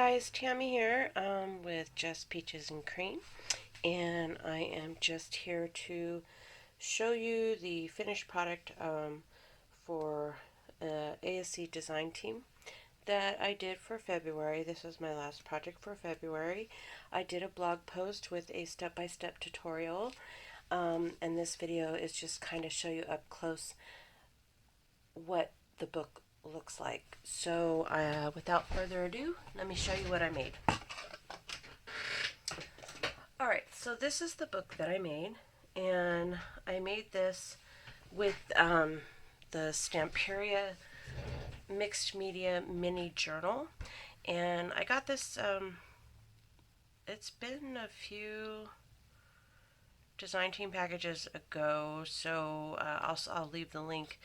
guys, Tammy here with Just Peaches and Cream, and I am just here to show you the finished product for ASC design team that I did for February. This was my last project for February. I did a blog post with a step-by-step tutorial, and this video is just kind of show you up close what the book looks like. So without further ado, let me show you what I made. Alright, so this is the book that I made, and I made this with the Stamperia mixed media mini journal, and I got this it's been a few design team packages ago, so I'll leave the link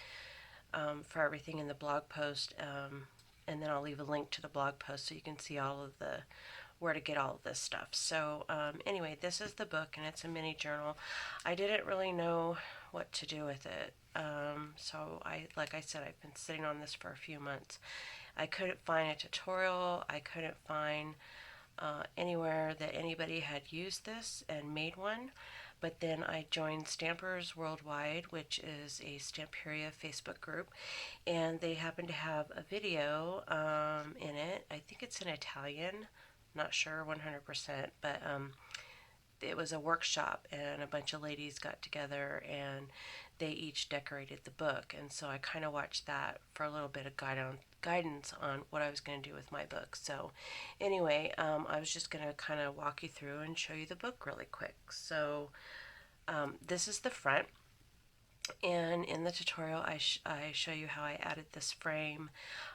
for everything in the blog post, and then I'll leave a link to the blog post so you can see all of the where to get all of this stuff. So anyway, this is the book, and it's a mini journal. I didn't really know what to do with it, so like I said, I've been sitting on this for a few months. I couldn't find a tutorial. I couldn't find anywhere that anybody had used this and made one. But then I joined Stampers Worldwide, which is a Stamperia Facebook group, and they happen to have a video in it. I think it's in Italian, not sure 100%, but it was a workshop, and a bunch of ladies got together and they each decorated the book, and so I kind of watched that for a little bit of guidance on what I was going to do with my book. So anyway, I was just going to kind of walk you through and show you the book really quick. So this is the front, and in the tutorial I show you how I added this frame.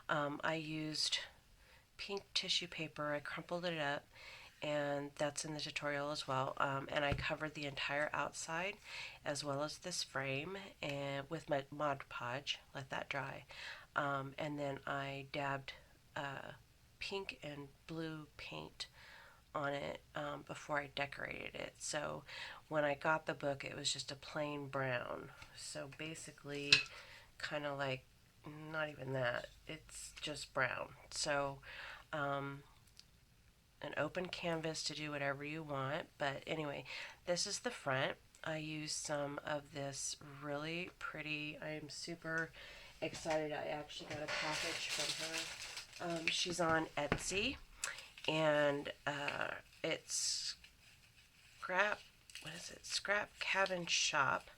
I used pink tissue paper, I crumpled it up, and that's in the tutorial as well, and I covered the entire outside as well as this frame and with my Mod Podge, let that dry, and then I dabbed pink and blue paint on it before I decorated it. So when I got the book, it was just a plain brown, so basically kind of like not even that, it's just brown. So an open canvas to do whatever you want. But anyway, this is the front. I used some of this really pretty, I am super excited. I actually got a package from her. She's on Etsy, and it's Scrap Cabin Shop,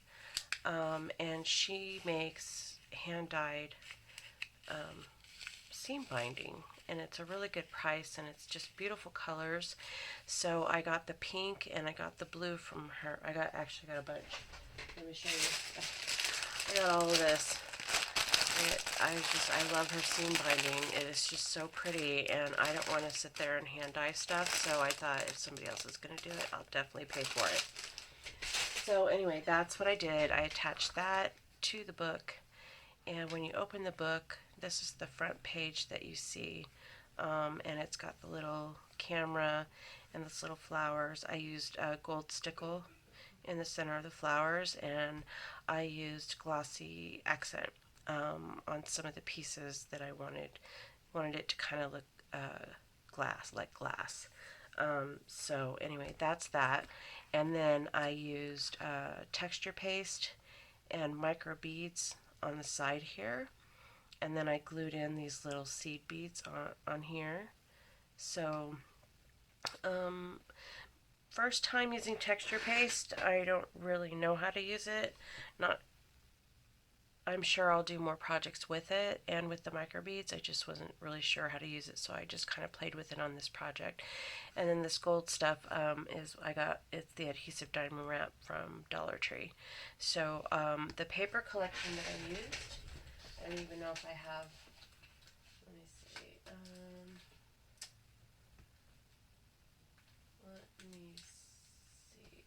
and she makes hand-dyed seam binding, and it's a really good price, and it's just beautiful colors. So I got the pink and I got the blue from her. Actually got a bunch. Let me show you. I got all of this. I love her seam binding. It is just so pretty, and I don't want to sit there and hand dye stuff, so I thought if somebody else is going to do it, I'll definitely pay for it. So anyway, that's what I did. I attached that to the book, and when you open the book, this is the front page that you see, and it's got the little camera and this little flowers. I used gold stickle in the center of the flowers, and I used glossy accent on some of the pieces that I wanted it to kind of look like glass. So anyway, that's that. And then I used texture paste and micro beads on the side here, and then I glued in these little seed beads on here. So first time using texture paste. I don't really know how to use it. I'm sure I'll do more projects with it, and with the micro beads I just wasn't really sure how to use it, so I just kind of played with it on this project. And then this gold stuff it's the adhesive diamond wrap from Dollar Tree. So the paper collection that I used, I don't even know if I have, let me see,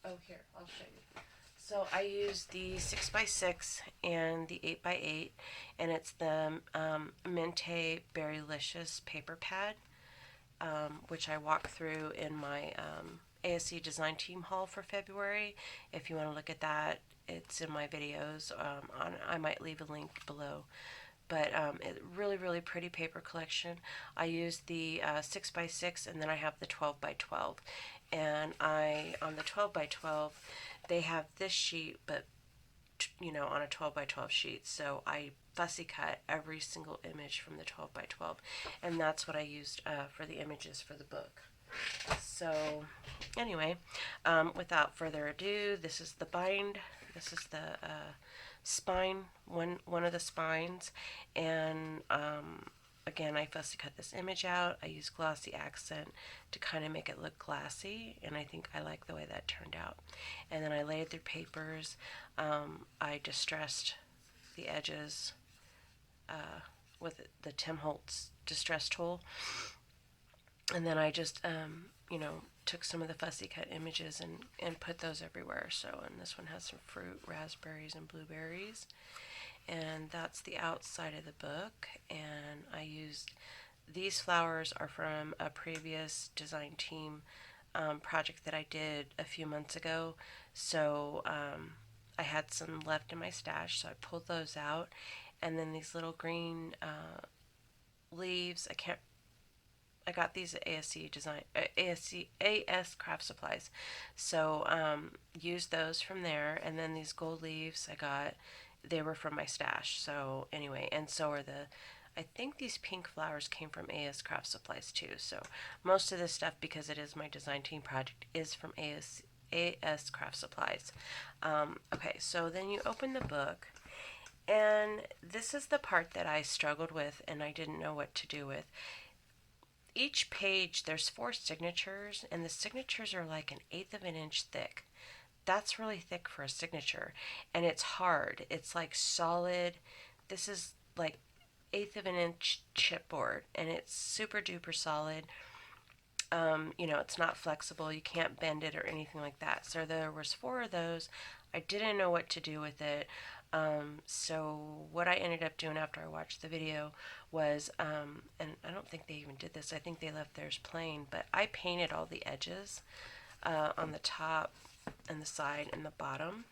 oh, here, I'll show you. So I used the 6x6 and the 8x8, and it's the Mintay Berrylicious paper pad, which I walked through in my ASC design team haul for February. If you want to look at that, it's in my videos. I might leave a link below but really pretty paper collection. I use the 6x6, and then I have the 12x12. And on the 12x12, they have this sheet, but on a 12x12 sheet. So I fussy cut every single image from the 12x12, and that's what I used for the images for the book. So anyway, without further ado, this is the bind. This is the spine, one of the spines, and again, I fussy cut this image out. I use glossy accent to kind of make it look glassy, and I think I like the way that turned out. And then I laid through papers. I distressed the edges with the Tim Holtz distress tool, and then I just took some of the fussy cut images and put those everywhere. So, and this one has some fruit, raspberries and blueberries, and that's the outside of the book. And I used these flowers are from a previous design team project that I did a few months ago. So I had some left in my stash, so I pulled those out, and then these little green leaves. I got these at AS Craft Supplies, so used those from there. And then these gold leaves they were from my stash. So anyway, and so are I think these pink flowers came from AS Craft Supplies too. So most of this stuff, because it is my design team project, is from AS Craft Supplies. Okay, so then you open the book, and this is the part that I struggled with and I didn't know what to do with. Each page, there's 4 signatures, and the signatures are like 1/8 of an inch thick. That's really thick for a signature, and it's hard. It's like solid. This is like 1/8 of an inch chipboard, and it's super duper solid. It's not flexible. You can't bend it or anything like that. So there was 4 of those. I didn't know what to do with it. So what I ended up doing after I watched the video was, and I don't think they even did this, I think they left theirs plain, but I painted all the edges on the top and the side and the bottom,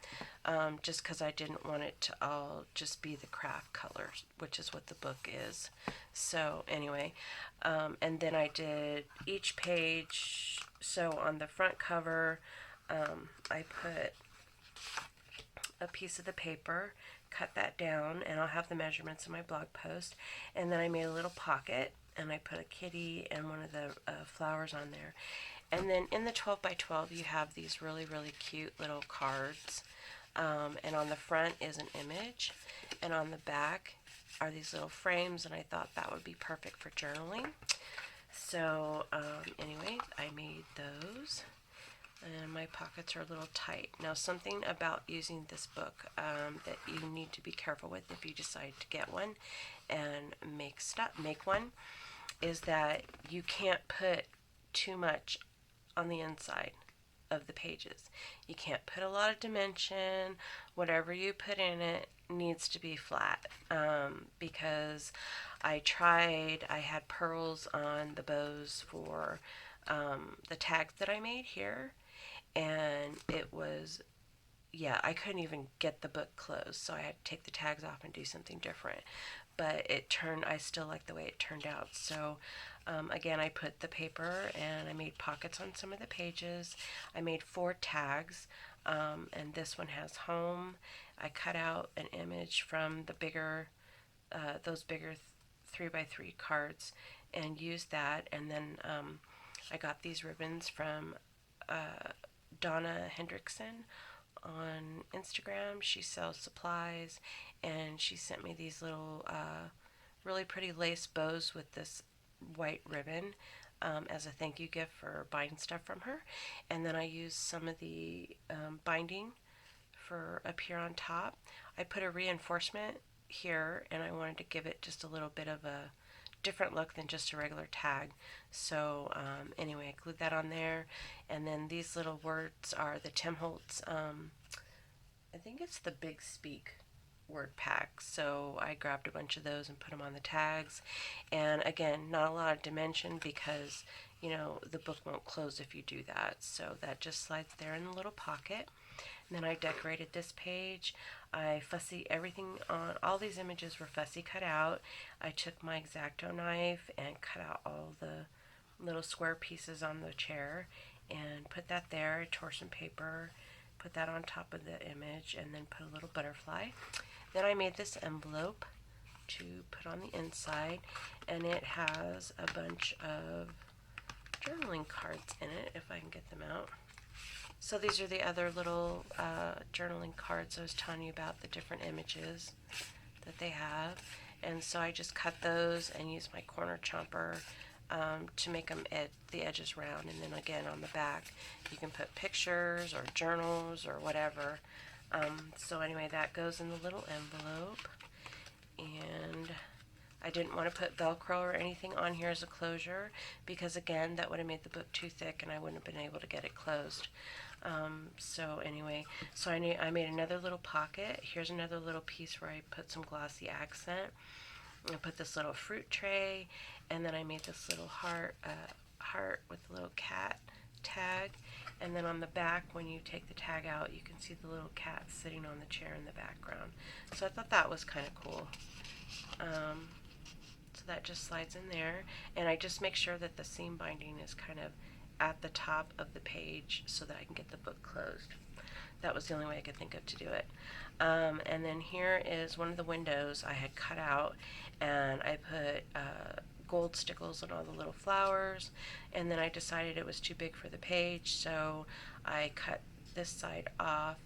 just because I didn't want it to all just be the craft colors, which is what the book is. So anyway, and then I did each page. So on the front cover, I put a piece of the paper, cut that down, and I'll have the measurements in my blog post. And then I made a little pocket, and I put a kitty and one of the flowers on there. And then in the 12x12, you have these really cute little cards. And on the front is an image, and on the back are these little frames, and I thought that would be perfect for journaling. So anyway, I made those. And my pockets are a little tight. Now, something about using this book that you need to be careful with if you decide to get one and make one, is that you can't put too much on the inside of the pages. You can't put a lot of dimension. Whatever you put in it needs to be flat, because I had pearls on the bows for the tags that I made here, and it was, I couldn't even get the book closed, so I had to take the tags off and do something different. But I still like the way it turned out. So again, I put the paper, and I made pockets on some of the pages. I made 4 tags, and this one has home. I cut out an image from those bigger 3x3 cards and used that. And then I got these ribbons from Donna Hendrickson on Instagram. She sells supplies, and she sent me these little really pretty lace bows with this white ribbon as a thank you gift for buying stuff from her. And then I used some of the binding for up here on top. I put a reinforcement here, and I wanted to give it just a little bit of a different look than just a regular tag. So anyway, I glued that on there. And then these little words are the Tim Holtz, I think it's the Big Speak word pack. So I grabbed a bunch of those and put them on the tags. And again, not a lot of dimension, because the book won't close if you do that. So that just slides there in the little pocket. And then I decorated this page. Everything on all these images were fussy cut out. I took my X-Acto knife and cut out all the little square pieces on the chair and put that there. I tore some paper, put that on top of the image, and then put a little butterfly. Then I made this envelope to put on the inside, and it has a bunch of journaling cards in it, if I can get them out. So these are the other little journaling cards I was telling you about, the different images that they have. And so I just cut those and used my corner chomper to make them the edges round. And then again on the back you can put pictures or journals or whatever. So anyway, that goes in the little envelope. And I didn't want to put Velcro or anything on here as a closure because again that would have made the book too thick and I wouldn't have been able to get it closed. So anyway, I made another little pocket. Here's another little piece where I put some glossy accent. I put this little fruit tray, and then I made this little heart with a little cat tag. And then on the back, when you take the tag out, you can see the little cat sitting on the chair in the background. So I thought that was kind of cool. So that just slides in there, and I just make sure that the seam binding is kind of at the top of the page so that I can get the book closed. That was the only way I could think of to do it. And then here is one of the windows I had cut out, and I put gold stickles on all the little flowers, and then I decided it was too big for the page, so I cut this side off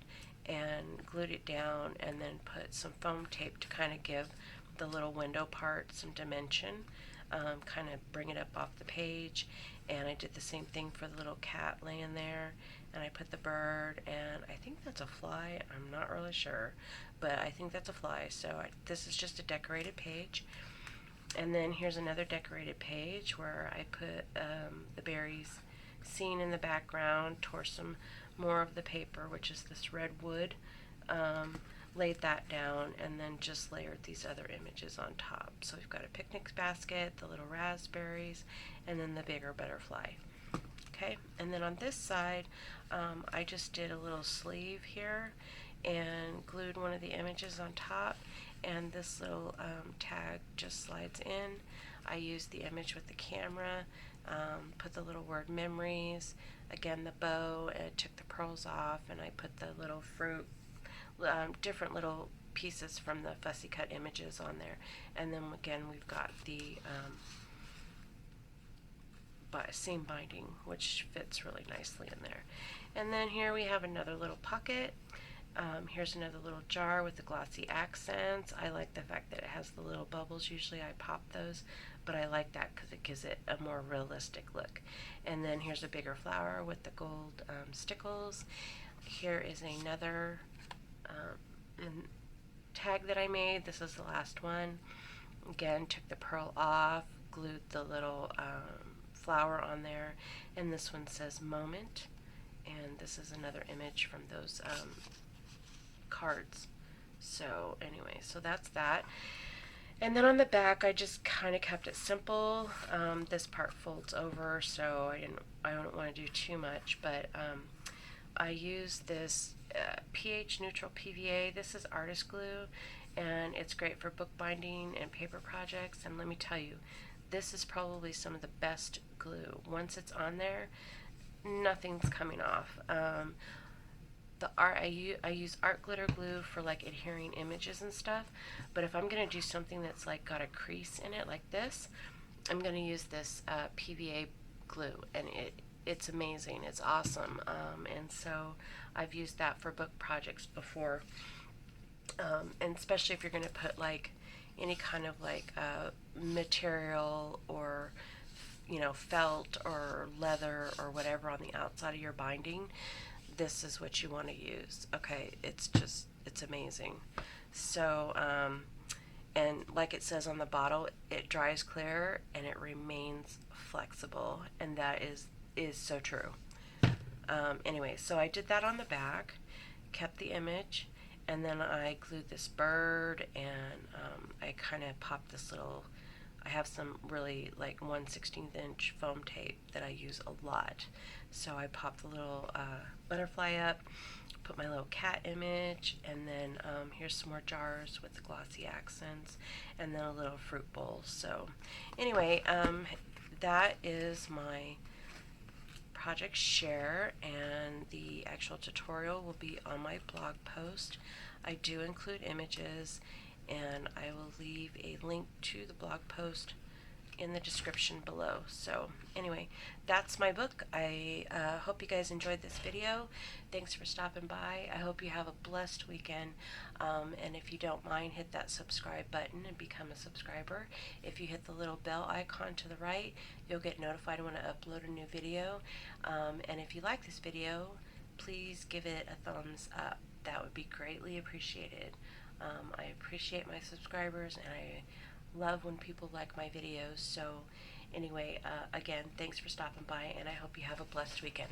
and glued it down and then put some foam tape to kind of give the little window part some dimension, kind of bring it up off the page. And I did the same thing for the little cat laying there, and I put the bird, and I think that's a fly. I'm not really sure, but I think that's a fly. So this is just a decorated page. And then here's another decorated page where I put the berries scene in the background, tore some more of the paper, which is this red wood, laid that down, and then just layered these other images on top. So we've got a picnic basket, the little raspberries, and then the bigger butterfly. Okay, and then on this side, I just did a little sleeve here and glued one of the images on top, and this little tag just slides in. I used the image with the camera, put the little word memories, again the bow, and I took the pearls off, and I put the little fruit, different little pieces from the fussy cut images on there. And then again we've got the seam binding, which fits really nicely in there. And then here we have another little pocket. Here's another little jar with the glossy accents. I like the fact that it has the little bubbles. Usually I pop those, but I like that because it gives it a more realistic look. And then here's a bigger flower with the gold stickles. Here is another tag that I made. This is the last one. Again, took the pearl off, glued the little flower on there, and this one says moment, and this is another image from those cards. So anyway, so that's that. And then on the back I just kind of kept it simple. This part folds over, so I don't want to do too much, but I used this pH neutral PVA. This is artist glue, and it's great for bookbinding and paper projects. And let me tell you, this is probably some of the best glue. Once it's on there, nothing's coming off. I use art glitter glue for like adhering images and stuff, but if I'm gonna do something that's like got a crease in it like this, I'm gonna use this PVA glue, and it's amazing. It's awesome. And so I've used that for book projects before, and especially if you're gonna put like any kind of like material or felt or leather or whatever on the outside of your binding, this is what you want to use. Okay, it's amazing. So and like it says on the bottle, it dries clear and it remains flexible, and that is so true. Anyway, so I did that on the back, kept the image, and then I glued this bird, and I kind of popped this little, I have some really like 1/16 inch foam tape that I use a lot. So I popped the little butterfly up, put my little cat image, and then here's some more jars with the glossy accents, and then a little fruit bowl. So anyway, that is my project share, and the actual tutorial will be on my blog post. I do include images, and I will leave a link to the blog post in the description below. So anyway, that's my book. I hope you guys enjoyed this video. Thanks for stopping by. I hope you have a blessed weekend, and if you don't mind, hit that subscribe button and become a subscriber. If you hit the little bell icon to the right, you'll get notified when I upload a new video, and if you like this video, please give it a thumbs up. That would be greatly appreciated. I appreciate my subscribers, and I love when people like my videos. So anyway, again, thanks for stopping by, and I hope you have a blessed weekend.